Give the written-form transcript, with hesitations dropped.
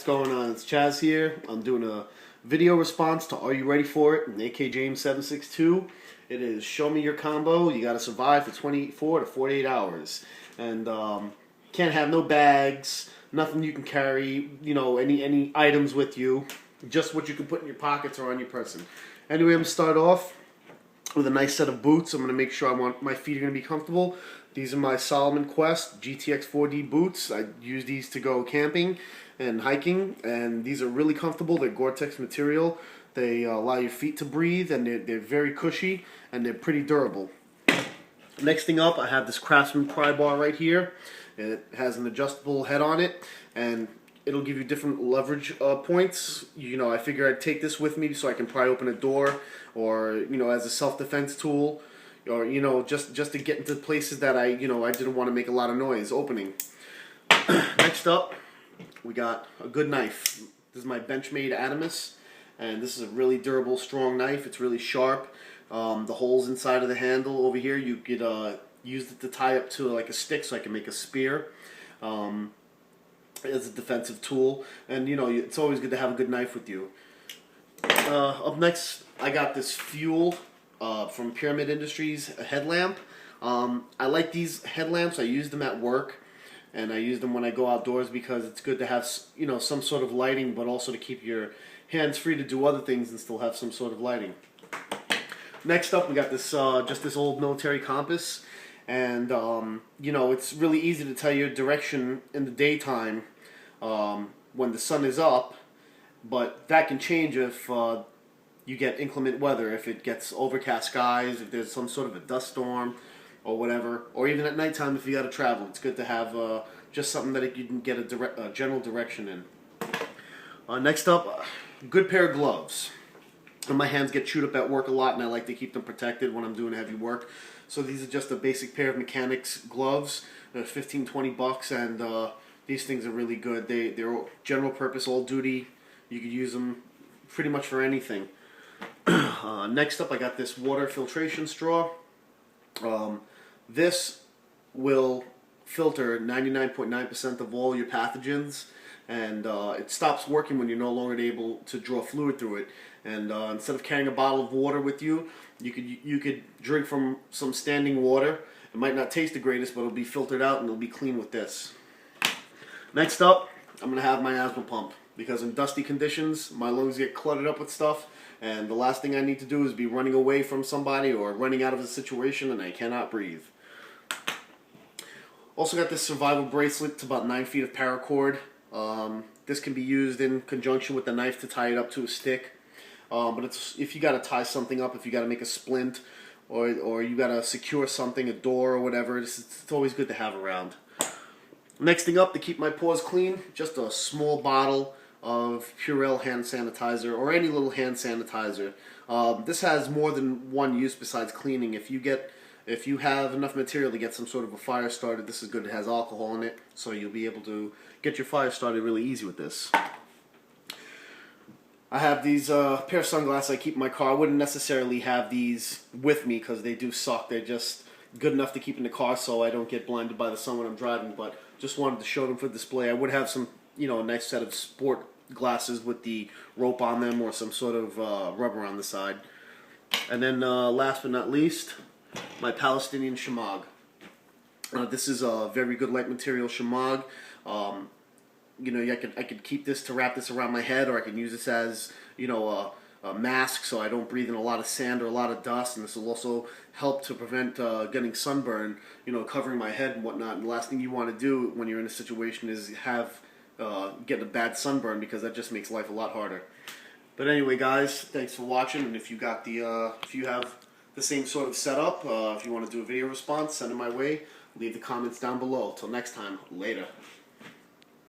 what's going on? It's Chaz here. I'm doing a video response to Are You Ready For It? AK James 762. It is Show Me Your Combo. You gotta survive for 24 to 48 hours. And can't have no bags, nothing you can carry, you know, any items with you. Just what you can put in your pockets or on your person. Anyway, I'm gonna start off with a nice set of boots. I'm gonna make sure my feet are gonna be comfortable. These are my Solomon Quest GTX 4D boots. I use these to go camping and hiking, and these are really comfortable. They're Gore-Tex material. They allow your feet to breathe, and they're very cushy, and they're pretty durable. Next thing up, I have this Craftsman pry bar right here. It has an adjustable head on it, and it'll give you different leverage points. You know, I figure I'd take this with me so I can pry open a door, or, you know, as a self-defense tool, or, you know, just to get into places that I didn't want to make a lot of noise opening. Next up, we got a good knife. This is my Benchmade Adamus, and this is a really durable, strong knife. It's really sharp. The holes inside of the handle over here, you could use it to tie up to like a stick so I can make a spear. As a defensive tool, and you know, it's always good to have a good knife with you. Up next, I got this Fuel from Pyramid Industries, a headlamp. I like these headlamps. I use them at work, and I use them when I go outdoors because it's good to have, you know, some sort of lighting, but also to keep your hands free to do other things and still have some sort of lighting. Next up, we got this just this old military compass, and you know, it's really easy to tell your direction in the daytime when the sun is up, but that can change if you get inclement weather, if it gets overcast skies, if there's some sort of a dust storm or whatever, or even at nighttime if you got to travel. It's good to have just something that you can get a general direction in. Next up, a good pair of gloves. And my hands get chewed up at work a lot, and I like to keep them protected when I'm doing heavy work. So these are just a basic pair of mechanics gloves. They're 15, 20 bucks, and these things are really good. They're general purpose, all duty. You could use them pretty much for anything. Next up, I got this water filtration straw. This will filter 99.9% of all your pathogens, and it stops working when you're no longer able to draw fluid through it. And instead of carrying a bottle of water with you, you could drink from some standing water. It might not taste the greatest, but it'll be filtered out and it'll be clean with this. Next up, I'm going to have my asthma pump, because in dusty conditions, my lungs get cluttered up with stuff, and the last thing I need to do is be running away from somebody or running out of a situation and I cannot breathe. Also got this survival bracelet. It's about 9 feet of paracord. This can be used in conjunction with the knife to tie it up to a stick. But it's, if you got to tie something up, if you got to make a splint, or you got to secure something, a door or whatever, it's always good to have around. Next thing up, to keep my paws clean, just a small bottle of Purell hand sanitizer, or any little hand sanitizer. This has more than one use besides cleaning. If you have enough material to get some sort of a fire started, this is good. It has alcohol in it, so you'll be able to get your fire started really easy with this. I have these pair of sunglasses I keep in my car. I wouldn't necessarily have these with me because they do suck. They're just good enough to keep in the car so I don't get blinded by the sun when I'm driving, but just wanted to show them for display. I would have some, you know, a nice set of sport glasses with the rope on them, or some sort of rubber on the side. And then last but not least, my Palestinian chamog. This is a very good light material chamog. You know, I could keep this to wrap this around my head, or I can use this as, you know, a mask so I don't breathe in a lot of sand or a lot of dust. And this will also help to prevent getting sunburn, you know, covering my head and whatnot. And the last thing you want to do when you're in a situation is get a bad sunburn, because that just makes life a lot harder. But anyway, guys, thanks for watching. And if you got if you have the same sort of setup, if you want to do a video response, send it my way. Leave the comments down below. Till next time, later.